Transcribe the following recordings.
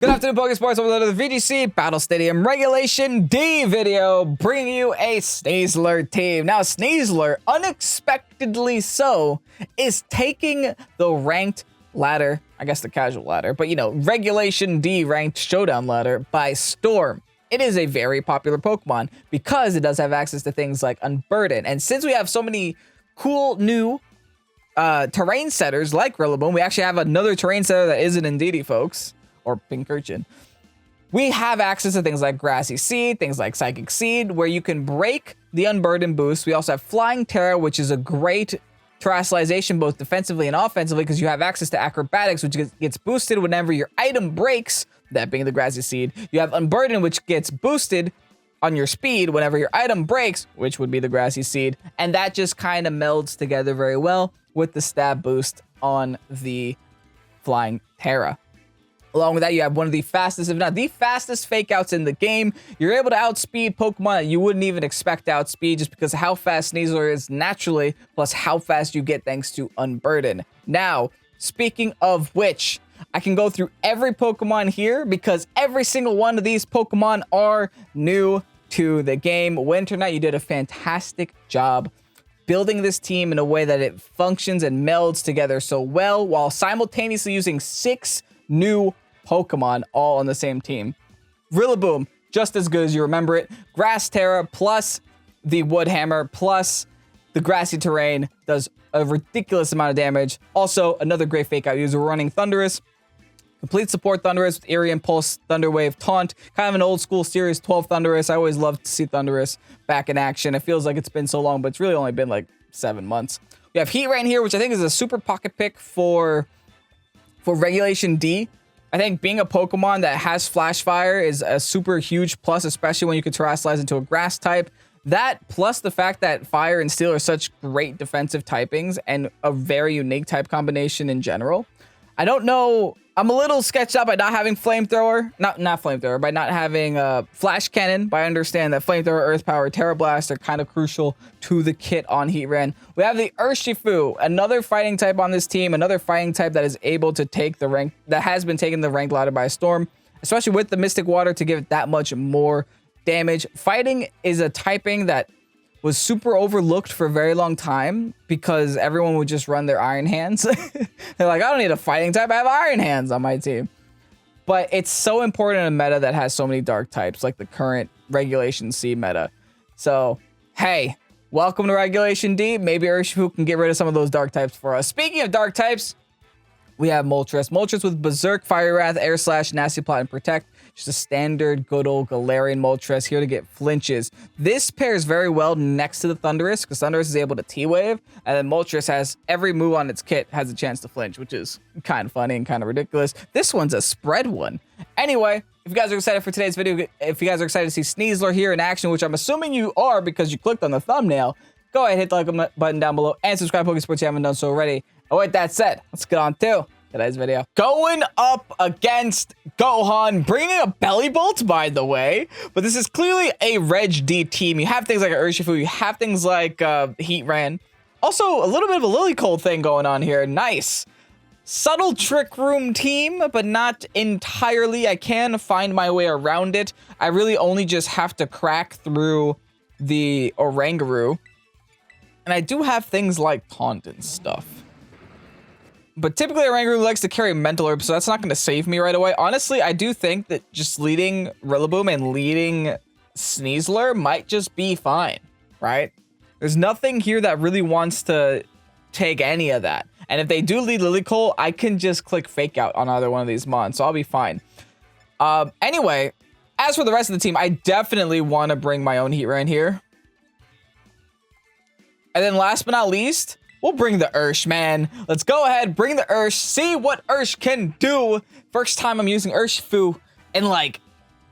Good afternoon, Pokésports. Over to the VGC Battle Stadium Regulation D video, bringing you a SNEASLER team. Now, SNEASLER, unexpectedly so, is taking the ranked ladder, I guess the casual ladder, but you know, Regulation D ranked showdown ladder by storm. It is a very popular Pokemon because it does have access to things like Unburden. And since we have so many cool new terrain setters like Rillaboom, we actually have another terrain setter that isn't Indeedee, folks. Or Pincurchin. We have access to things like Grassy Seed, things like Psychic Seed, where you can break the Unburden boost. We also have Flying Tera, which is a great terrestrialization both defensively and offensively because you have access to Acrobatics, which gets boosted whenever your item breaks, that being the Grassy Seed. You have Unburden, which gets boosted on your speed whenever your item breaks, which would be the Grassy Seed. And that just kind of melds together very well with the stab boost on the Flying Tera. Along with that, you have one of the fastest, if not the fastest, fake outs in the game. You're able to outspeed Pokemon that you wouldn't even expect to outspeed just because of how fast SNEASLER is naturally, plus how fast you get thanks to Unburden. Now, speaking of which, I can go through every Pokemon here because every single one of these Pokemon are new to the game. WinterKnight, you did a fantastic job building this team in a way that it functions and melds together so well while simultaneously using 6 new Pokemon all on the same team. Rillaboom, just as good as you remember it. Grass Tera plus the Wood Hammer plus the Grassy Terrain does a ridiculous amount of damage. Also, another great fake out user running Thundurus. Complete support Thundurus with Eerie Impulse, Thunder Wave, Taunt. Kind of an old school Series 12 Thundurus. I always love to see Thundurus back in action. It feels like it's been so long, but it's really only been like 7 months. We have Heatran here, which I think is a super pocket pick for Regulation D. I think being a Pokemon that has Flash Fire is a super huge plus, especially when you can terrestrialize into a grass type. That plus the fact that Fire and Steel are such great defensive typings and a very unique type combination in general. I don't know. I'm a little sketched out by not having Flamethrower. Not Flamethrower, by not having Flash Cannon. But I understand that Flamethrower, Earth Power, Tera Blast are kind of crucial to the kit on Heatran. We have the Urshifu, another fighting type on this team, another fighting type that is able to take the rank, that has been taking the ranked ladder by storm, especially with the Mystic Water to give it that much more damage. Fighting is a typing that was super overlooked for a very long time because everyone would just run their Iron Hands. They're like, I don't need a fighting type, I have Iron Hands on my team. But it's so important in a meta that has so many dark types, like the current Regulation C meta. So, hey, welcome to Regulation D. Maybe Urshifu can get rid of some of those dark types for us. Speaking of dark types, we have Moltres. Moltres with Berserk, Fire Wrath, Air Slash, Nasty Plot, and Protect. Just a standard good old Galarian Moltres here to get flinches. This pairs very well next to the Thundurus because Thundurus is able to T-Wave, and then Moltres has every move on its kit has a chance to flinch, which is kind of funny and kind of ridiculous. This one's a spread one. Anyway, if you guys are excited for today's video, if you guys are excited to see SNEASLER here in action, which I'm assuming you are because you clicked on the thumbnail, go ahead, hit the like button down below and subscribe to Pokésports if you haven't done so already. And with that said, let's get on to today's video. Going up against Gohan, bringing a Belly Bolt, by the way. But this is clearly a Reg D team. You have things like Urshifu, you have things like Heatran. Also, a little bit of a Lilycold thing going on here. Nice. Subtle Trick Room team, but not entirely. I can find my way around it. I really only just have to crack through the Oranguru. And I do have things like Taunt and stuff. But typically, Oranguru likes to carry Mental Herb, so that's not going to save me right away. Honestly, I do think that just leading Rillaboom and leading SNEASLER might just be fine, right? There's nothing here that really wants to take any of that. And if they do lead Lilycold, I can just click Fake Out on either one of these mons, so I'll be fine. Anyway, as for the rest of the team, I definitely want to bring my own Heatran here. And then last but not least, we'll bring the Ursh, man. Let's go ahead, bring the Ursh, see what Ursh can do. First time I'm using Urshifu in like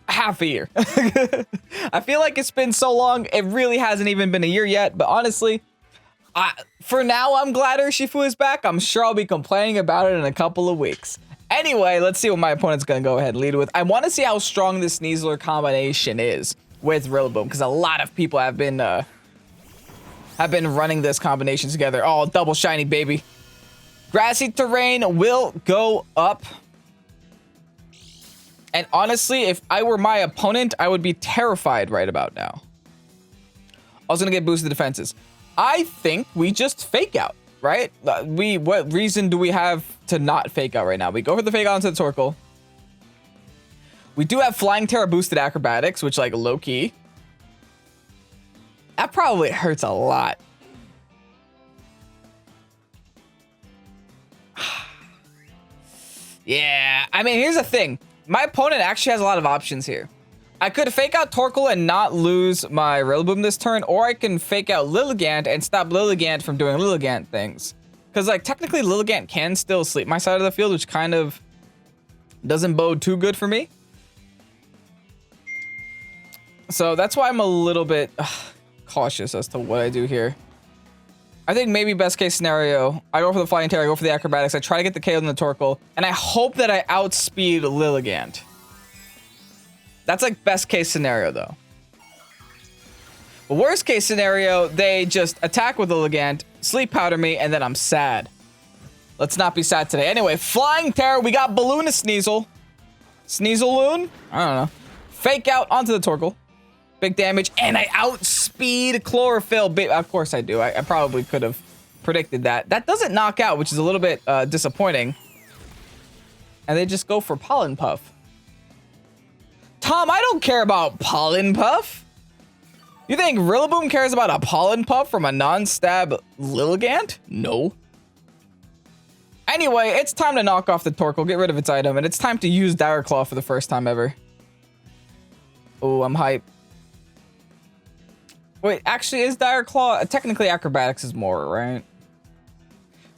half a year. I feel like it's been so long, it really hasn't even been a year yet, but honestly, for now, I'm glad Urshifu is back. I'm sure I'll be complaining about it in a couple of weeks. Anyway, let's see what my opponent's gonna go ahead and lead with. I want to see how strong this SNEASLER combination is with Rillaboom, because a lot of people have been running this combination together. Oh, double shiny, baby. Grassy Terrain will go up. And honestly, if I were my opponent, I would be terrified right about now. I was going to get boosted defenses. I think we just fake out, right? What reason do we have to not fake out right now? We go for the fake out onto the Torkoal. We do have Flying Tera boosted acrobatics, which like low key. That probably hurts a lot. Yeah, I mean, here's the thing. My opponent actually has a lot of options here. I could fake out Torkoal and not lose my Rillaboom this turn, or I can fake out Lilligant and stop Lilligant from doing Lilligant things. Because, like, technically Lilligant can still sleep my side of the field, which kind of doesn't bode too good for me. So that's why I'm a little bit cautious as to what I do here. I think maybe best case scenario, I go for the Flying Tera, I go for the acrobatics, I try to get the KO in the Torkoal, and I hope that I outspeed Lilligant. That's like best case scenario though. But worst case scenario, they just attack with Lilligant, sleep powder me, and then I'm sad. Let's not be sad today. Anyway, Flying Tera, we got Balloon to Sneasel. Sneasel-loon? I don't know. Fake out onto the Torkoal. Big damage, and I outspeed Chlorophyll. Of course I do. I probably could have predicted that. That doesn't knock out, which is a little bit disappointing. And they just go for Pollen Puff. Tom, I don't care about Pollen Puff. You think Rillaboom cares about a Pollen Puff from a non-stab Lilligant? No. Anyway, it's time to knock off the Torkoal, get rid of its item, and it's time to use Dire Claw for the first time ever. Oh, I'm hype. Wait, actually, is Dire Claw... Technically, Acrobatics is more, right?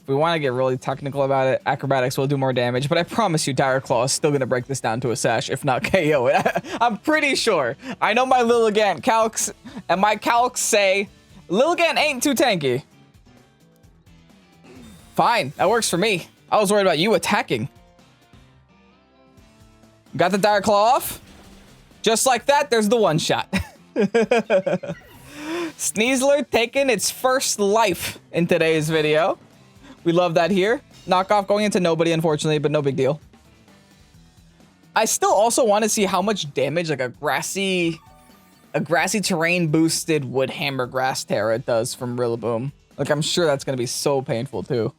If we want to get really technical about it, Acrobatics will do more damage, but I promise you Dire Claw is still going to break this down to a sash, if not KO it. I'm pretty sure. I know my Lilligant calcs, and my calcs say Lilligant ain't too tanky. Fine, that works for me. I was worried about you attacking. Got the Dire Claw off? Just like that, there's the one shot. SNEASLER taking its first life in today's video. We love that here. Knockoff going into nobody, unfortunately, but no big deal. I still also want to see how much damage like a grassy terrain boosted Woodhammer Grass Tera does from Rillaboom. Like, I'm sure that's going to be so painful too.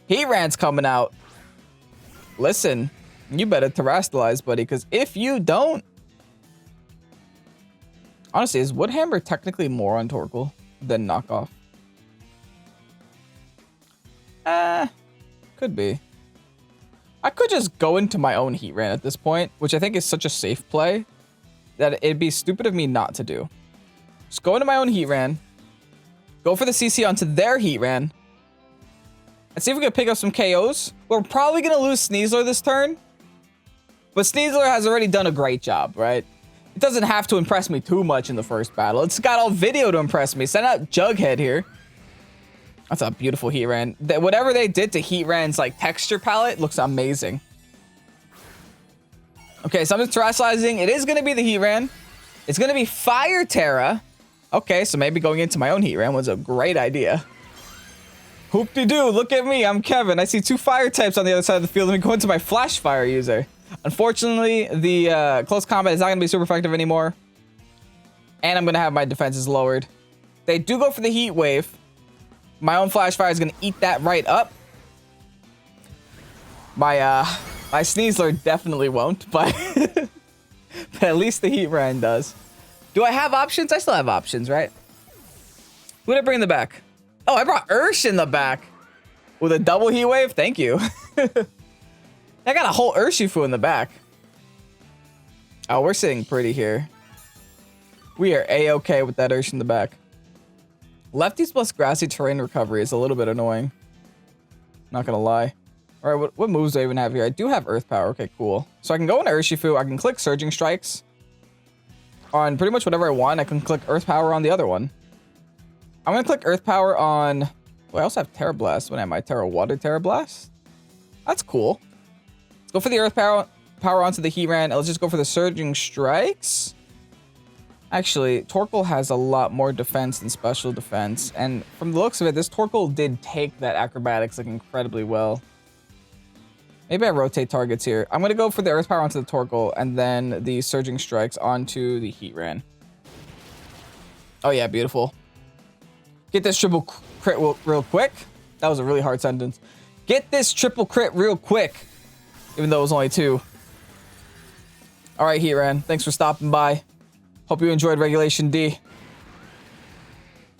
Heatran's coming out. Listen, you better terrestrialize, buddy, because if you don't... Honestly, is Woodhammer technically more on Torkoal than Knockoff? Could be. I could just go into my own Heatran at this point, which I think is such a safe play that it'd be stupid of me not to do. Just go into my own Heatran, go for the CC onto their Heatran, and see if we can pick up some KOs. We're probably going to lose SNEASLER this turn, but SNEASLER has already done a great job, right? It doesn't have to impress me too much in the first battle. It's got all video to impress me. Send out Jughead here. That's a beautiful Heatran. Whatever they did to Heatran's like texture palette looks amazing. Okay, so I'm just terrestrializing. It is going to be the Heatran. It's going to be Fire Tera. Okay, so maybe going into my own Heatran was a great idea. Hoop-de-doo, look at me. I'm Kevin. I see two fire types on the other side of the field. Let me go into my Flash Fire user. Unfortunately, the close combat is not going to be super effective anymore. And I'm going to have my defenses lowered. They do go for the Heat Wave. My own Flash Fire is going to eat that right up. My SNEASLER definitely won't, but, but at least the Heatran does. Do I have options? I still have options, right? Who did I bring in the back? Oh, I brought Ursh in the back. With a double Heat Wave? Thank you. I got a whole Urshifu in the back. Oh, we're sitting pretty here. We are A-okay with that Ursh in the back. Lefties plus grassy terrain recovery is a little bit annoying. Not gonna lie. All right, what moves do I even have here? I do have Earth Power. Okay, cool. So I can go into Urshifu. I can click Surging Strikes on pretty much whatever I want. I can click Earth Power on the other one. I'm gonna click Earth Power on... Well, I also have Terra Blast. What am I? Terra Water Terra Blast? That's cool. Let's go for the Earth Power onto the Heatran. And let's just go for the Surging Strikes. Actually, Torkoal has a lot more defense than special defense. And from the looks of it, this Torkoal did take that Acrobatics like incredibly well. Maybe I rotate targets here. I'm going to go for the Earth Power onto the Torkoal and then the Surging Strikes onto the Heatran. Oh, yeah, beautiful. Get this triple crit real quick. That was a really hard sentence. Get this triple crit real quick. Even though it was only 2. All right, Heatran. Thanks for stopping by. Hope you enjoyed Regulation D.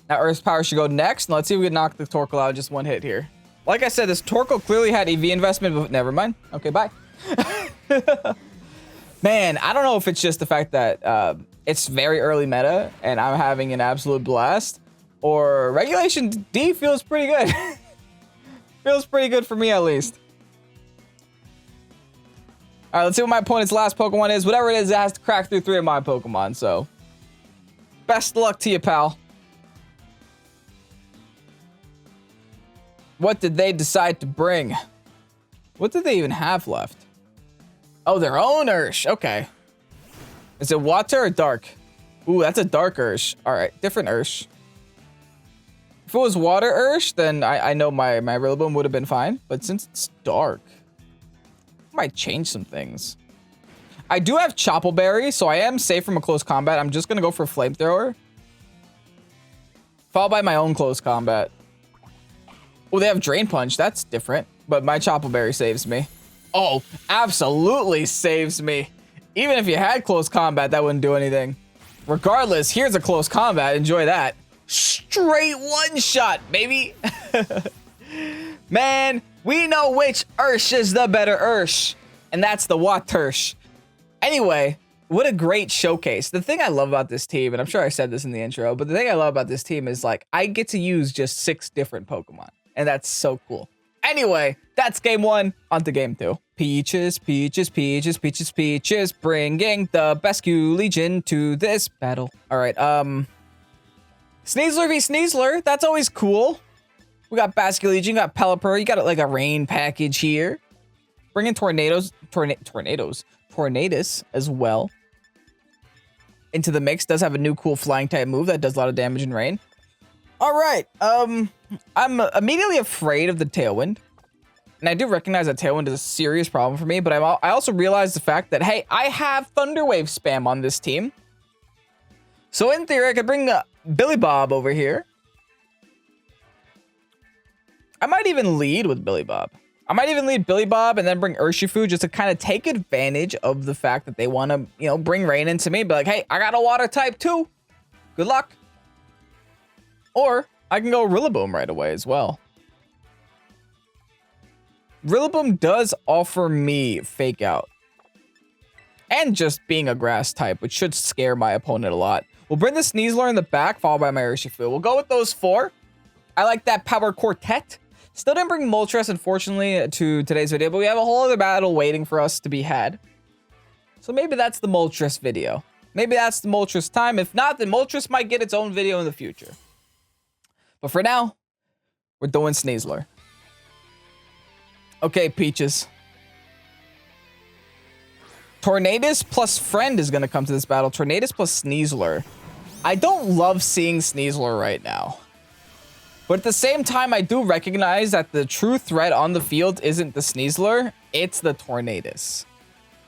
Now Earth Power should go next. And let's see if we can knock the Torkoal out just one hit here. Like I said, this Torkoal clearly had EV investment, but never mind. Okay, bye. Man, I don't know if it's just the fact that it's very early meta and I'm having an absolute blast, or Regulation D feels pretty good. Feels pretty good for me, at least. All right, let's see what my opponent's last Pokemon is. Whatever it is, it has to crack through 3 of my Pokemon, so best of luck to you, pal. What did they decide to bring? What did they even have left? Oh, their own Ursh. Okay. Is it water or dark? Ooh, that's a dark Ursh. All right, different Ursh. If it was water Ursh, then I know my Rillaboom would have been fine. But since it's dark, I might change some things. I do have Chople Berry, so I am safe from a close combat. I'm just going to go for Flamethrower. Followed by my own close combat. Oh, they have Drain Punch. That's different. But my Chople Berry saves me. Oh, absolutely saves me. Even if you had close combat, that wouldn't do anything. Regardless, here's a close combat. Enjoy that. Straight one-shot, baby. Man, we know which Ursh is the better Ursh. And that's the Watersh. Anyway, what a great showcase. The thing I love about this team, and I'm sure I said this in the intro, but the thing I love about this team is, like, I get to use just 6 different Pokemon. And that's so cool. Anyway, that's game 1. On to game 2. Peaches, peaches, peaches, peaches, peaches, bringing the Bascu Legion to this battle. All right, SNEASLER v SNEASLER. That's always cool. We got Bascu Legion, got Pelipper. You got like a rain package here. Bringing Tornadus as well into the mix. Does have a new cool flying type move that does a lot of damage in rain. All right, I'm immediately afraid of the Tailwind. And I do recognize that Tailwind is a serious problem for me, but I also realize the fact that, hey, I have Thunder Wave spam on this team. So in theory, I could bring Billy Bob over here. I might even lead with Billy Bob. I might even lead Billy Bob and then bring Urshifu just to kind of take advantage of the fact that they want to, you know, bring rain into me. Be like, hey, I got a water type too. Good luck. Or I can go Rillaboom right away as well. Rillaboom does offer me Fake Out. And just being a grass type, which should scare my opponent a lot. We'll bring the SNEASLER in the back, followed by my Urshifu. We'll go with those 4. I like that power quartet. Still didn't bring Moltres, unfortunately, to today's video, but we have a whole other battle waiting for us to be had. So maybe that's the Moltres video. Maybe that's the Moltres time. If not, then Moltres might get its own video in the future. But for now, we're doing SNEASLER. Okay, Peaches. Tornadus plus Friend is going to come to this battle. Tornadus plus SNEASLER. I don't love seeing SNEASLER right now. But at the same time, I do recognize that the true threat on the field isn't the SNEASLER, it's the Tornadus.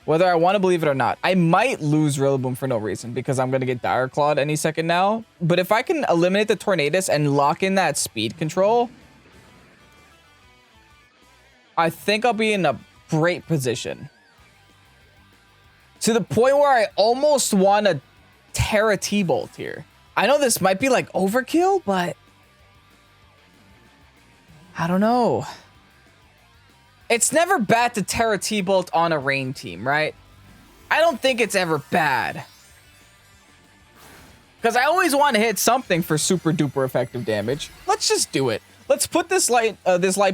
Whether I want to believe it or not. I might lose Rillaboom for no reason because I'm going to get Dire Clawed any second now. But if I can eliminate the Tornadus and lock in that speed control, I think I'll be in a great position. To the point where I almost want a Tera T-Bolt here. I know this might be like overkill, but I don't know. It's never bad to Tera T-Bolt on a rain team, right? I don't think it's ever bad. Because I always want to hit something for super duper effective damage. Let's just do it. Let's put this light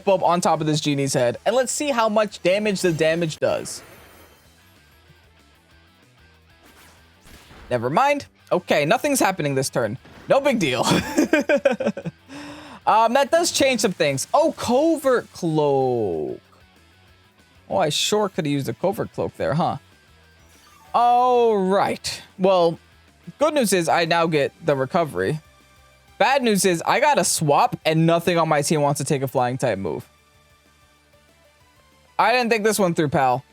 bulb on top of this genie's head, and let's see how much damage the damage does. Never mind. Okay, nothing's happening this turn. No big deal. That does change some things. Oh, Covert Cloak. Oh, I sure could have used a Covert Cloak there, huh? All right. Well, good news is I now get the recovery. Bad news is I got a swap and nothing on my team wants to take a flying type move. I didn't think this one through, pal.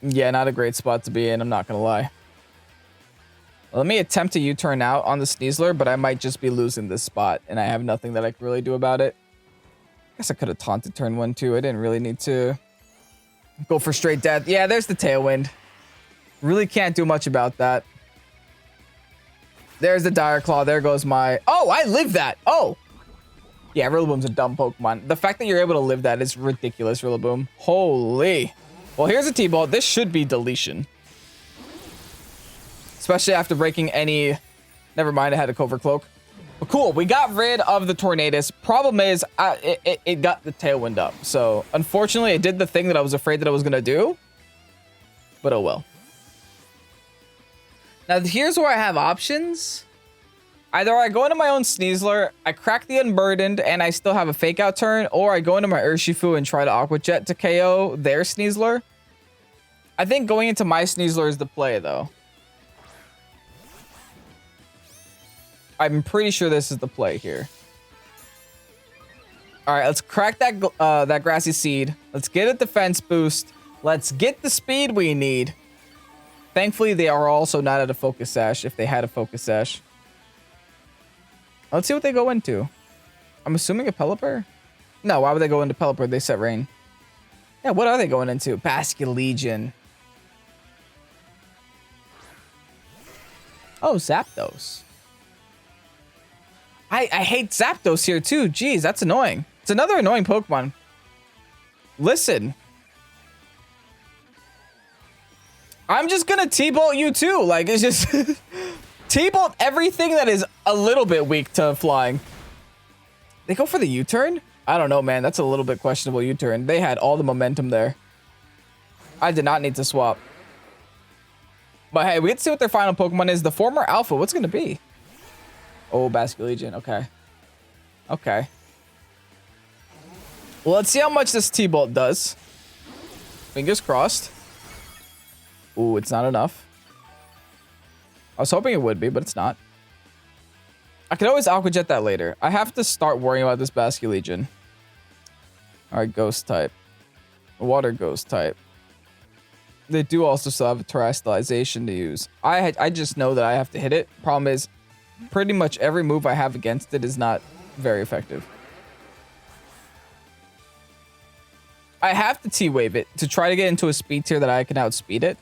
Yeah, not a great spot to be in, I'm not gonna lie. Let me attempt to U-turn out on the SNEASLER, but I might just be losing this spot, and I have nothing that I can really do about it. I guess I could have taunted turn 1 too. I didn't really need to go for straight death. Yeah, there's the Tailwind. Really can't do much about that. There's the Dire Claw. There goes my... Oh, I lived that. Oh. Yeah, Rillaboom's a dumb Pokemon. The fact that you're able to live that is ridiculous, Rillaboom. Holy. Well, here's a T-Ball. This should be deletion. Especially after breaking any... Never mind, I had a Covert Cloak. But cool, we got rid of the Tornadus. Problem is, it got the Tailwind up. So, unfortunately, it did the thing that I was afraid that I was going to do. But oh well. Now, here's where I have options. Either I go into my own SNEASLER, I crack the Unburdened, and I still have a Fake Out turn, or I go into my Urshifu and try to Aqua Jet to KO their SNEASLER. I think going into my SNEASLER is the play, though. I'm pretty sure this is the play here. All right, let's crack that that Grassy Seed. Let's get a defense boost. Let's get the speed we need. Thankfully, they are also not at a Focus Sash if they had a Focus Sash. Let's see what they go into. I'm assuming a Pelipper? No, why would they go into Pelipper? They set Rain. Yeah, what are they going into? Basculegion. Oh, Zapdos. I hate Zapdos here too. Jeez, that's annoying. It's another annoying Pokemon. Listen. I'm just gonna T-Bolt you too. Like, it's just... T-Bolt everything that is a little bit weak to flying. They go for the U-turn? I don't know, man. That's a little bit questionable U-turn. They had all the momentum there. I did not need to swap. But hey, we get to see what their final Pokemon is. The former Alpha, what's gonna be? Oh, Basculegion. Okay. Okay. Well, let's see how much this T-Bolt does. Fingers crossed. Ooh, it's not enough. I was hoping it would be, but it's not. I could always Aqua Jet that later. I have to start worrying about this Basculegion. Alright, Ghost type. Water Ghost type. They do also still have a Terastallization to use. I just know that I have to hit it. Problem is, pretty much every move I have against it is not very effective. I have to T-Wave it to try to get into a speed tier that I can outspeed it.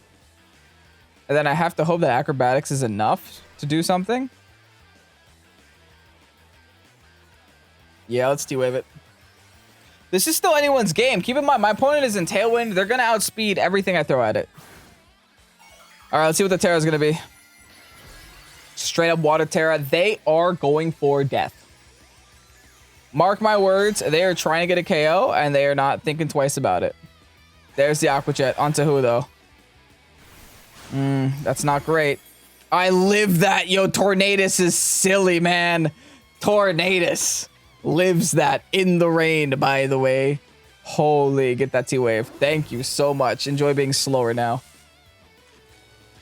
And then I have to hope that Acrobatics is enough to do something. Yeah, let's T-Wave it. This is still anyone's game. Keep in mind, my opponent is in Tailwind. They're going to outspeed everything I throw at it. All right, let's see what the Tera is going to be. Straight up Water Tera. They are going for death. Mark my words. They are trying to get a KO, and they are not thinking twice about it. There's the Aqua Jet. Onto who, though? That's not great. I live that. Yo, Tornadus is silly, man. Tornadus lives that in the rain, by the way. Holy, get that T-Wave. Thank you so much. Enjoy being slower now.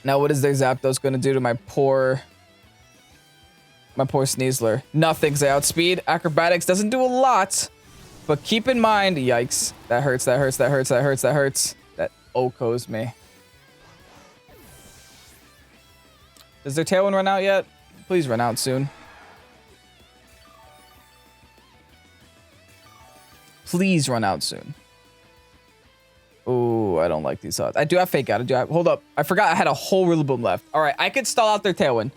Now, what is their Zapdos going to do to my poor SNEASLER? Nothing, they outspeed. Acrobatics doesn't do a lot. But keep in mind, yikes. That hurts, that hurts, that hurts, that hurts, that hurts. That OHKOs me. Does their Tailwind run out yet? Please run out soon. Please run out soon. Ooh, I don't like these odds. I do have Fake Out. Hold up. I forgot I had a whole Rillaboom left. All right, I could stall out their Tailwind.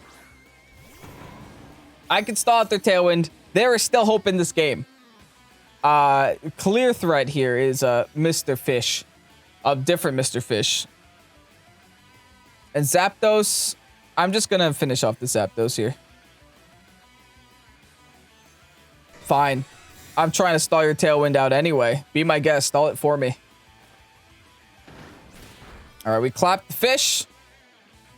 There is still hope in this game. Clear threat here is Mr. Fish. A different Mr. Fish. And Zapdos, I'm just going to finish off the Zapdos here. Fine. I'm trying to stall your Tailwind out anyway. Be my guest. Stall it for me. All right, we clapped the Fish.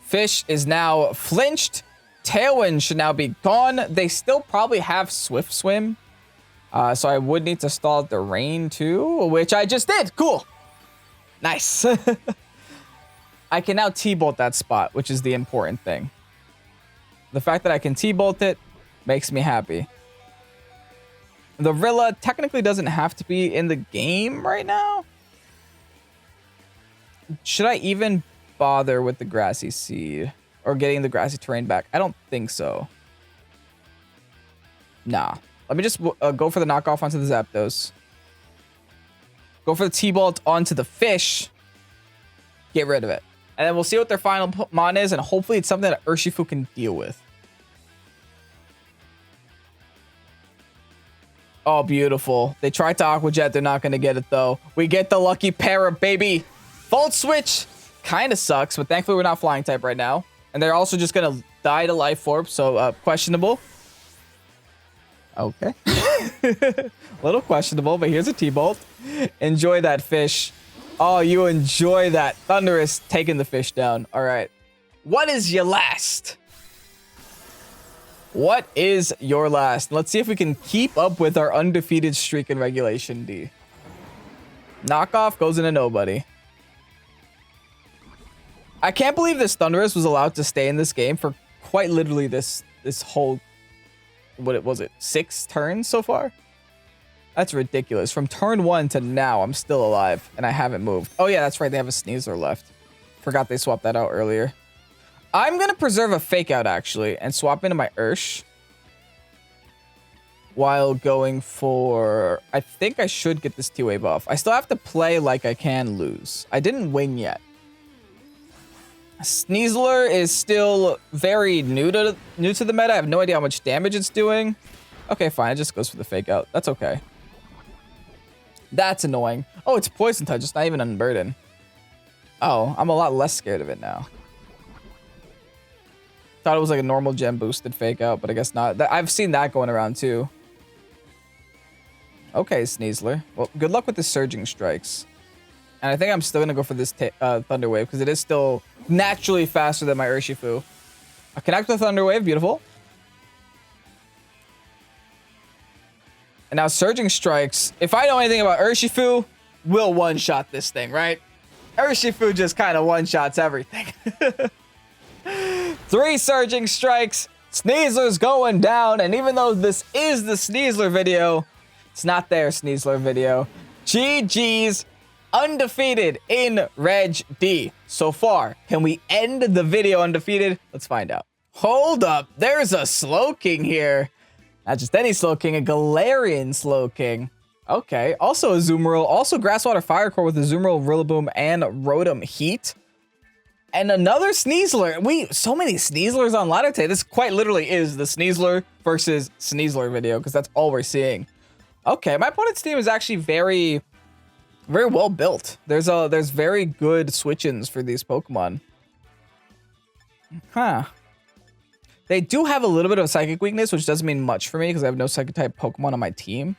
Fish is now flinched. Tailwind should now be gone. They still probably have Swift Swim. So I would need to stall the Rain too, which I just did. Cool. Nice. I can now T-Bolt that spot, which is the important thing. The fact that I can T-Bolt it makes me happy. The Rilla technically doesn't have to be in the game right now. Should I even bother with the Grassy Seed or getting the Grassy Terrain back? I don't think so. Nah. Let me just go for the knockoff onto the Zapdos. Go for the T-Bolt onto the fish. Get rid of it. And then we'll see what their final Pokemon is, and hopefully it's something that Urshifu can deal with. Oh, beautiful. They tried to Aqua Jet. They're not going to get it, though. We get the lucky Para, baby. Volt Switch kind of sucks, but thankfully we're not Flying type right now. And they're also just going to die to Life Orb, so questionable. Okay. A little questionable, but here's a T-Bolt. Enjoy that fish. Oh, you enjoy that. Thunderous taking the fish down. All right. What is your last? What is your last? Let's see if we can keep up with our undefeated streak in Regulation D. Knockoff goes into nobody. I can't believe this Thunderous was allowed to stay in this game for quite literally this whole... What was it? 6 turns so far? That's ridiculous. From turn 1 to now, I'm still alive, and I haven't moved. Oh, yeah, that's right. They have a SNEASLER left. Forgot they swapped that out earlier. I'm going to preserve a Fake Out, actually, and swap into my Ursh. While going for... I think I should get this T-Wave buff. I still have to play like I can lose. I didn't win yet. SNEASLER is still very new to the meta. I have no idea how much damage it's doing. Okay, fine. It just goes for the Fake Out. That's okay. That's annoying. Oh, it's Poison Touch. It's not even Unburden. Oh, I'm a lot less scared of it now. Thought it was like a normal gem boosted Fake Out, but I guess not. I've seen that going around too. Okay, SNEASLER. Well, good luck with the Surging Strikes. And I think I'm still going to go for this Thunder Wave because it is still naturally faster than my Urshifu. I connect with Thunder Wave. Beautiful. And now Surging Strikes. If I know anything about Urshifu, we'll one-shot this thing, right? Urshifu just kind of one-shots everything. 3 Surging Strikes. SNEASLER's going down. And even though this is the SNEASLER video, it's not their SNEASLER video. GG's. Undefeated in Reg D so far. Can we end the video undefeated? Let's find out. Hold up. There's a Slowking here. Not just any Slowking, a Galarian Slowking. Okay. Also a Azumarill. Also Grasswater Fire Core with Azumarill, Rillaboom, and Rotom Heat. And another SNEASLER. So many SNEASLERs on ladder today. This quite literally is the SNEASLER versus SNEASLER video because that's all we're seeing. Okay. My opponent's team is actually very well built. There's very good switch-ins for these Pokemon. Huh. They do have a little bit of a Psychic weakness, which doesn't mean much for me because I have no Psychic-type Pokemon on my team.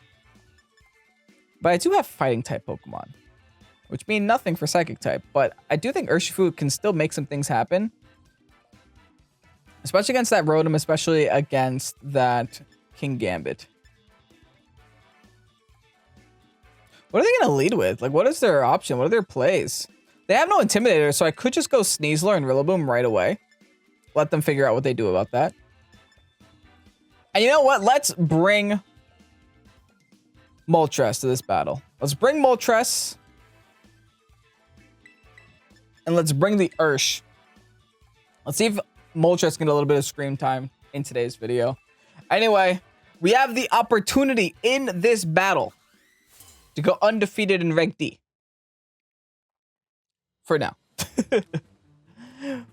But I do have Fighting-type Pokemon, which mean nothing for Psychic-type. But I do think Urshifu can still make some things happen. Especially against that Rotom, especially against that King Gambit. What are they going to lead with? Like, what is their option? What are their plays? They have no Intimidator, so I could just go SNEASLER and Rillaboom right away. Let them figure out what they do about that. And you know what? Let's bring Moltres to this battle. Let's bring Moltres. And let's bring the Ursh. Let's see if Moltres can get a little bit of screen time in today's video. Anyway, we have the opportunity in this battle to go undefeated in Reg D. For now.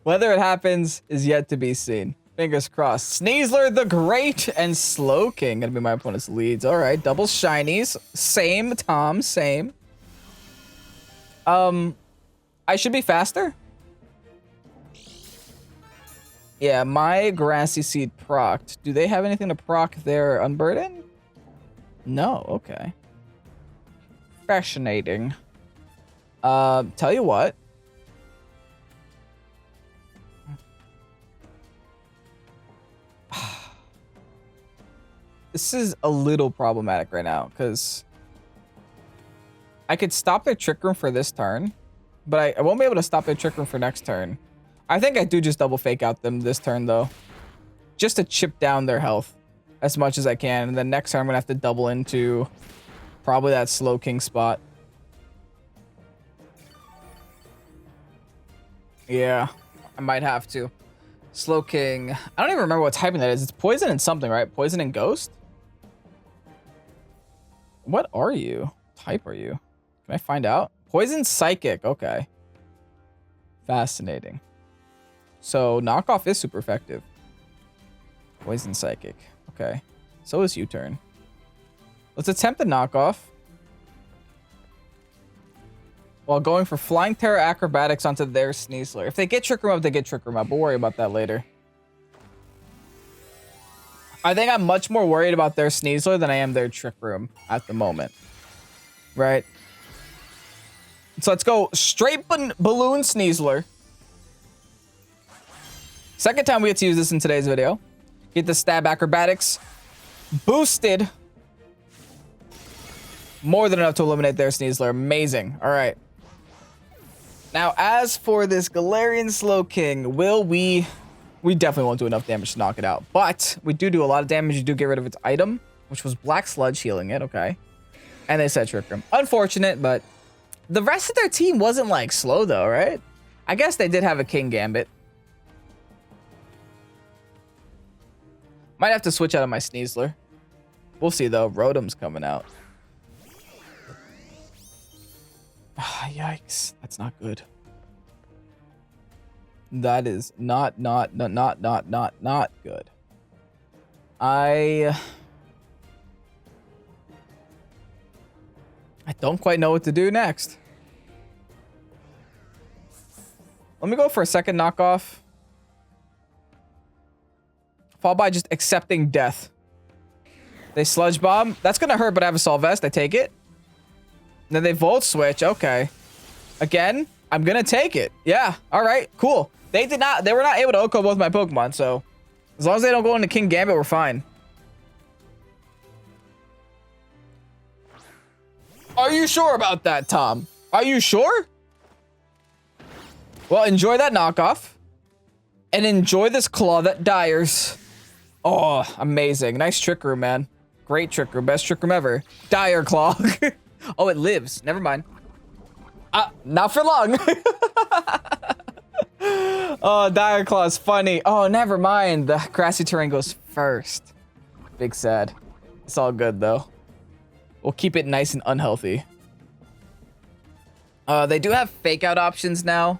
Whether it happens is yet to be seen. Fingers crossed. SNEASLER the Great and Slowking gonna be my opponent's leads. All right, double shinies. Same, Tom, same. I should be faster. Yeah, my Grassy Seed procced. Do they have anything to proc their Unburden? No, okay. Fascinating. Tell you what. This is a little problematic right now, because I could stop their Trick Room for this turn, but I won't be able to stop their Trick Room for next turn. I think I do just double Fake Out them this turn, though. Just to chip down their health. as much as I can. And then next time I'm gonna have to double into probably that Slow King spot. Yeah, I might have to. Slow King. I don't even remember what typing that is. It's poison and something, right? Poison and ghost? What are you? Type are you? Can I find out? Poison psychic. Okay. Fascinating. So knockoff is super effective. Poison psychic. Okay. So is U-turn. Let's attempt the knockoff. While going for Flying Tera Acrobatics onto their SNEASLER. If they get Trick Room up, they get Trick Room up. We'll worry about that later. I think I'm much more worried about their SNEASLER than I am their Trick Room at the moment. Right? So let's go straight Balloon SNEASLER. Second time we get to use this in today's video. Get the Stab Acrobatics boosted. More than enough to eliminate their SNEASLER. Amazing. All right. Now, as for this Galarian Slow King, will we definitely won't do enough damage to knock it out. But we do a lot of damage. You do get rid of its item, which was Black Sludge healing it. Okay. And they said Trick Room. Unfortunate, but the rest of their team wasn't like slow though, right? I guess they did have a King Gambit. Might have to switch out of my SNEASLER. We'll see though. Rotom's coming out. Yikes. That's not good. That is not good. I don't quite know what to do next. Let me go for a second knockoff. Followed by just accepting death. They Sludge Bomb. That's gonna hurt, but I have a Assault Vest. I take it. And then they Volt Switch. Okay. Again, I'm gonna take it. Yeah. All right. Cool. They were not able to OHKO both my Pokemon, so as long as they don't go into King Gambit, we're fine. Are you sure about that, Tom? Are you sure? Well, enjoy that knockoff. And enjoy this claw that Dyers. Oh, amazing. Nice Trick Room, man. Great Trick Room. Best Trick Room ever. Dire Claw. Oh, it lives. Never mind. Not for long. Oh, Dire Claw is funny. Oh, never mind. The grassy terrain goes first. Big sad. It's all good, though. We'll keep it nice and unhealthy. They do have fake out options now.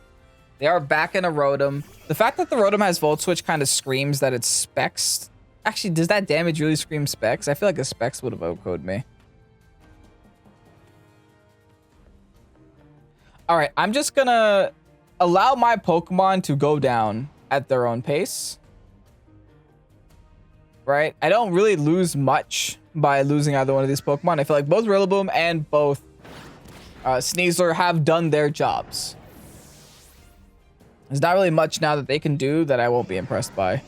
They are back in a Rotom. The fact that the Rotom has Volt Switch kind of screams that it's Specs. Actually, does that damage really scream Specs? I feel like a Specs would have OHKO'd me. All right, I'm just gonna allow my Pokemon to go down at their own pace. Right? I don't really lose much by losing either one of these Pokemon. I feel like both Rillaboom and both SNEASLER have done their jobs. There's not really much now that they can do that I won't be impressed by.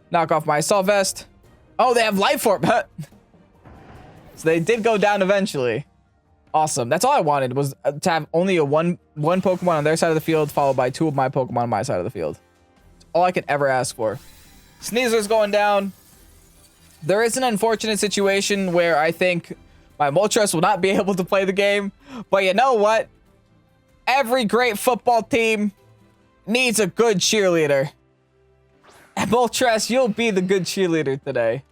Knock off my Assault Vest. Oh, they have Life Orb. So they did go down eventually. Awesome. That's all I wanted, was to have only one Pokemon on their side of the field, followed by 2 of my Pokemon on my side of the field. It's all I could ever ask for. SNEASLER's going down. There is an unfortunate situation where I think my Moltres will not be able to play the game. But you know what? Every great football team needs a good cheerleader. And Moltres, you'll be the good cheerleader today.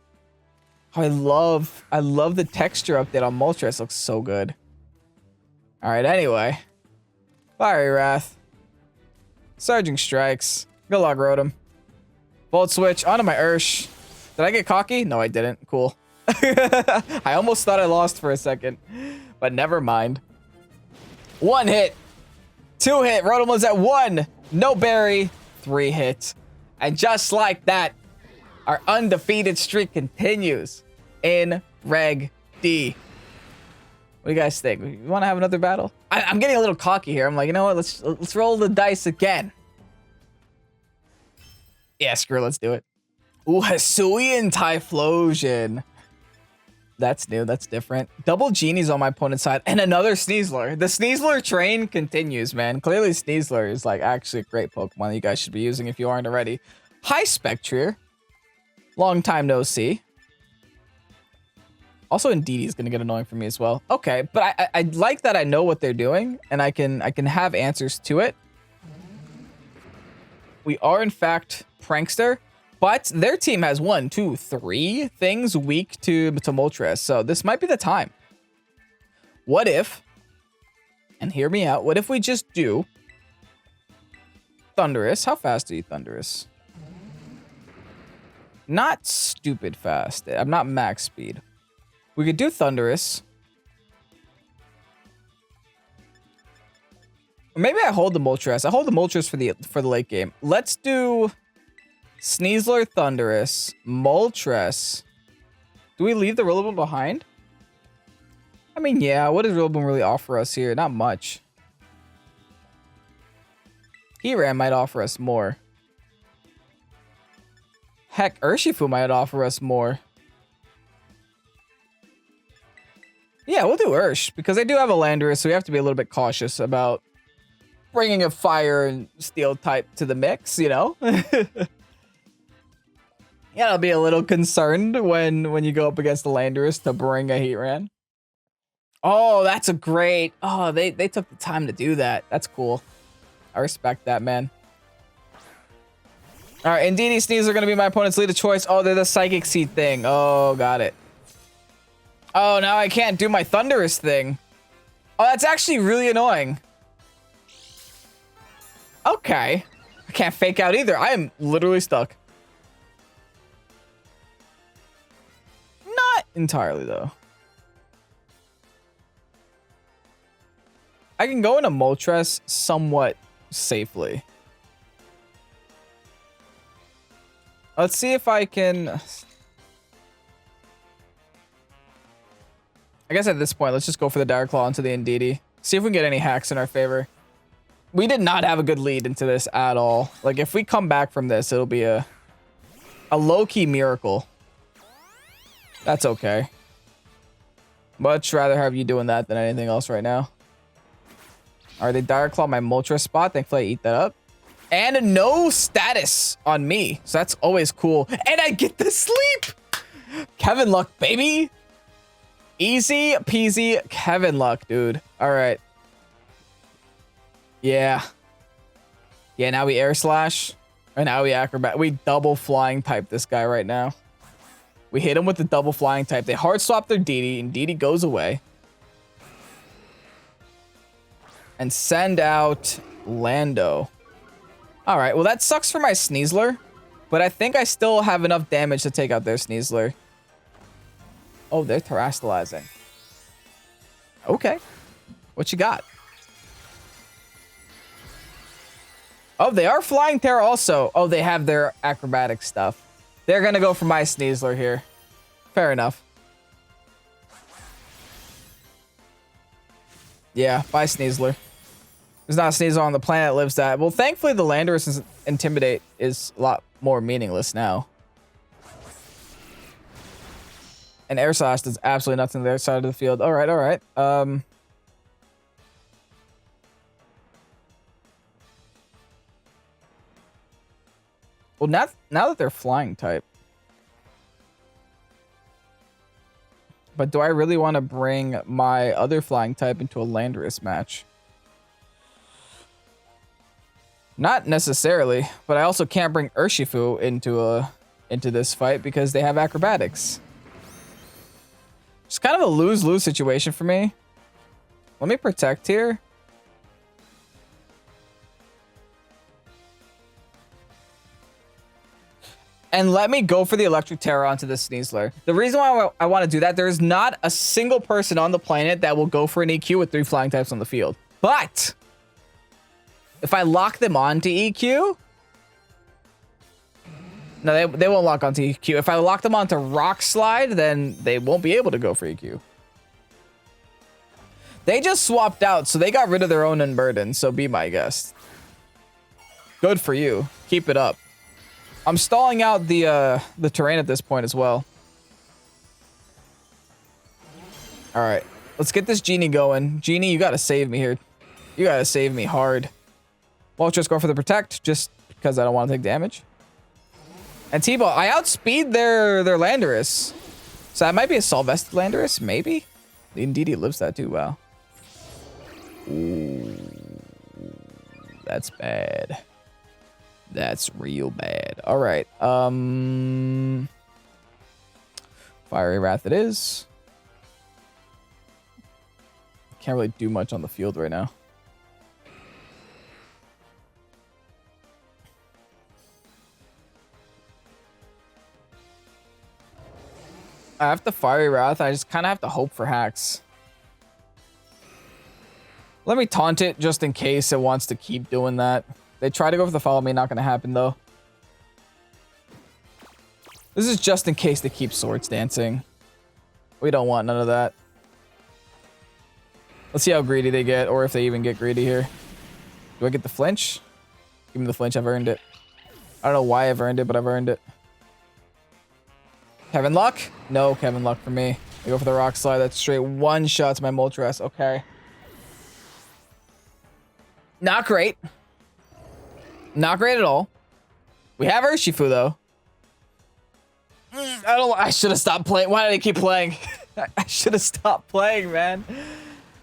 I love the texture update on Moltres. Looks so good. All right, anyway. Fiery Wrath. Surging Strikes. Good luck, Rotom. Volt Switch onto my Ursh. Did I get cocky? No, I didn't. Cool. I almost thought I lost for a second, but never mind. 1 hit. 2 hit. Rotom was at 1. No berry. 3 hits. And just like that, our undefeated streak continues in Reg D. What do you guys think? You want to have another battle? I'm getting a little cocky here. I'm like, you know what? Let's roll the dice again. Yeah, screw it. Let's do it. Ooh, Hisuian Typhlosion. That's new. That's different. Double Genies on my opponent's side and another SNEASLER. The SNEASLER train continues, man. Clearly, SNEASLER is like actually a great Pokemon that you guys should be using if you aren't already. Hi, Spectrier. Long time no see. Also, Indeedee is gonna get annoying for me as well. Okay, but I like that I know what they're doing and I can have answers to it. We are in fact Prankster, but their team has 1, 2, 3 things weak to Moltres, so this might be the time. What if, and hear me out, what if we just do Thundurus? How fast are you, Thundurus? Not stupid fast. I'm not max speed. We could do Thundurus. Or maybe I hold the Moltres. I hold the Moltres for the late game. Let's do SNEASLER, Thundurus, Moltres. Do we leave the Rillaboom behind? I mean, yeah. What does Rillaboom really offer us here? Not much. Heatran might offer us more. Heck, Urshifu might offer us more. Yeah, we'll do Ursh, because they do have a Landorus, so we have to be a little bit cautious about bringing a fire and steel type to the mix, you know? Yeah, I'll be a little concerned when you go up against the Landorus to bring a Heatran. Oh, that's a great... Oh, they took the time to do that. That's cool. I respect that, man. All right, Indeedee, SNEASLER are going to be my opponent's lead of choice. Oh, they're the Psychic Seed thing. Oh, got it. Oh, now I can't do my Thundurus thing. Oh, that's actually really annoying. Okay. I can't fake out either. I am literally stuck. Not entirely, though. I can go into Moltres somewhat safely. Let's see if I can... I guess at this point, let's just go for the Dire Claw into the Indeedee. See if we can get any hacks in our favor. We did not have a good lead into this at all. Like, if we come back from this, it'll be a low-key miracle. That's okay. Much rather have you doing that than anything else right now. Alright, they Dire Claw my Moltres spot. Thankfully, I eat that up. And no status on me. So that's always cool. And I get to sleep! Kevin Luck, baby! Easy peasy Kevin Luck, dude. Alright. Yeah. Yeah, now we Air Slash. And now we Acrobat. We double flying type this guy right now. We hit him with the double flying type. They hard swap their DD, and DD goes away. And send out Lando. Alright, well that sucks for my SNEASLER. But I think I still have enough damage to take out their SNEASLER. Oh, they're terastallizing. Okay. What you got? Oh, they are flying Tera also. Oh, they have their acrobatic stuff. They're going to go for my SNEASLER here. Fair enough. Yeah, bye SNEASLER. There's not a SNEASLER on the planet that lives that. Well, thankfully the Landorus' Intimidate is a lot more meaningless now. And Air Slash does absolutely nothing to the other side of the field. Alright, alright. Well, now that they're flying type. But do I really want to bring my other flying type into a Landorus match? Not necessarily, but I also can't bring Urshifu into this fight because they have acrobatics. It's kind of a lose-lose situation for me. Let me protect here. And let me go for the Electric Tera onto the SNEASLER. The reason why I want to do that, there's not a single person on the planet that will go for an EQ with 3 flying types on the field. But if I lock them onto EQ... No, they won't lock onto EQ. If I lock them onto Rock Slide, then they won't be able to go for EQ. They just swapped out, so they got rid of their own Unburden, so be my guest. Good for you. Keep it up. I'm stalling out the terrain at this point as well. Alright. Let's get this Genie going. Genie, you gotta save me here. You gotta save me hard. Well, just go for the Protect, just because I don't want to take damage. And T-Ball, I outspeed their Landorus. So that might be a Solvested Landorus, maybe? Indeed, he lives that too. Wow. Ooh, that's bad. That's real bad. All right. Fiery Wrath it is. Can't really do much on the field right now. I have to Fiery Wrath. I just kind of have to hope for hacks. Let me taunt it just in case it wants to keep doing that. They try to go for the follow me, not going to happen though. This is just in case they keep Swords Dancing. We don't want none of that. Let's see how greedy they get, or if they even get greedy here. Do I get the flinch? Give me the flinch, I've earned it. I don't know why I've earned it, but I've earned it. Kevin Luck? No Kevin Luck for me. I go for the Rock Slide. That's straight one shot to my Moltres. Okay. Not great. Not great at all. We have Urshifu though. I should have stopped playing. Why did I keep playing? I should have stopped playing, man.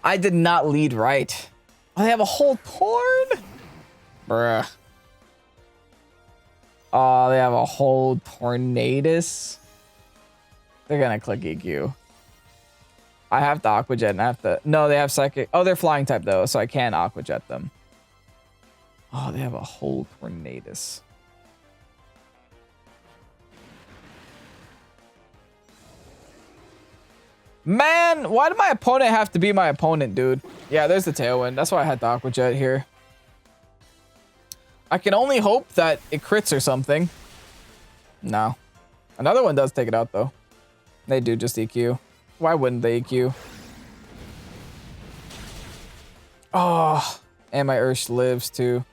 I did not lead right. Oh, they have a whole Torn? Bruh. Oh, they have a whole Tornadus. They're gonna click EQ. I have to Aqua Jet and I have to... No, they have Psychic. Oh, they're Flying type though, so I can Aqua Jet them. Oh, they have a whole Tornadus. Man, why did my opponent have to be my opponent, dude? Yeah, there's the Tailwind. That's why I had the Aqua Jet here. I can only hope that it crits or something. No. Another one does take it out, though. They do just EQ. Why wouldn't they EQ? Oh, and my Ursh lives, too.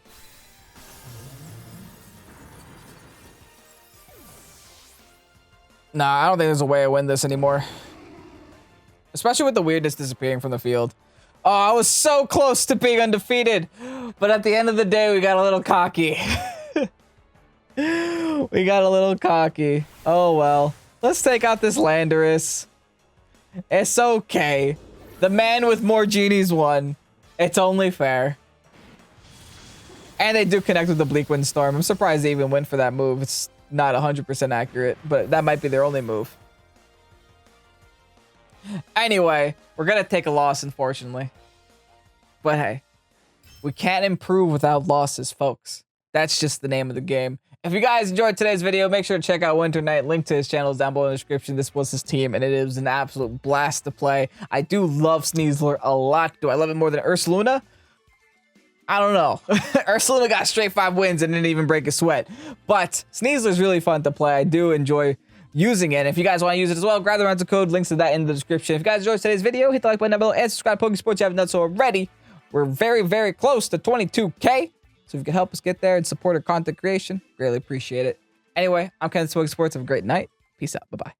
Nah, I don't think there's a way I win this anymore. Especially with the weirdness disappearing from the field. Oh, I was so close to being undefeated. But at the end of the day, we got a little cocky. We got a little cocky. Oh, well. Let's take out this Landorus. It's okay. The man with more genies won. It's only fair. And they do connect with the Bleak Wind Storm. I'm surprised they even went for that move. It's not 100% accurate, but that might be their only move. Anyway, we're going to take a loss, unfortunately. But hey, we can't improve without losses, folks. That's just the name of the game. If you guys enjoyed today's video, make sure to check out WinterKnight. Link to his channel is down below in the description. This was his team, and it is an absolute blast to play. I do love SNEASLER a lot. Do I love it more than URSALUNA? I don't know. URSALUNA got straight 5 wins and didn't even break a sweat. But SNEASLER is really fun to play. I do enjoy using it. If you guys want to use it as well, grab the rental code. Links to that in the description. If you guys enjoyed today's video, hit the like button down below and subscribe to Pokésports if you haven't done so already. We're very, very close to 22K. So if you can help us get there and support our content creation, greatly appreciate it. Anyway, I'm Ken Pokésports. Have a great night. Peace out. Bye-bye.